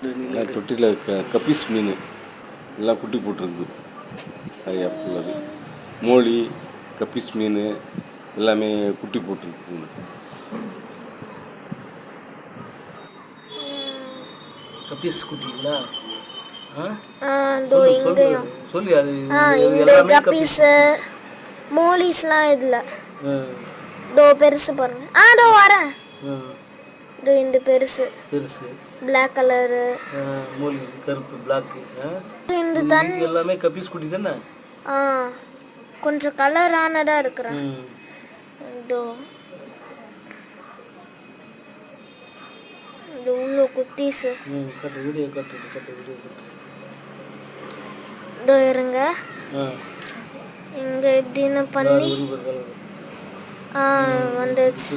தொட்டியில் கப்பீஸ் மீன் எல்லாம் குட்டி போட்டிருக்கு. நிறையா உள்ளது. மோழி, கப்பீஸ் மீன் எல்லாமே குட்டி போட்டிருக்குங்க. கப்பீஸ் குட்டிங்களா? சொல்லி அது எல்லாமே கப்பீஸ். மோலிஸ்லாம் இதில் தோ பெருசு பாருங்க. தோ வரேன். தோ இந்த பெருசு பிளாக் கலரு. மோலி கருப்பு பிளாக். இந்த தண்ணி எல்லாமே கப்பீஸ் குட்டி தானே? கொஞ்சம் கலரானதா இருக்கிறேன். தோ இது உள்ள குட்டீஸு. இதோ இருங்க. இங்க எப்படின்னு பண்ணி வந்துச்சு.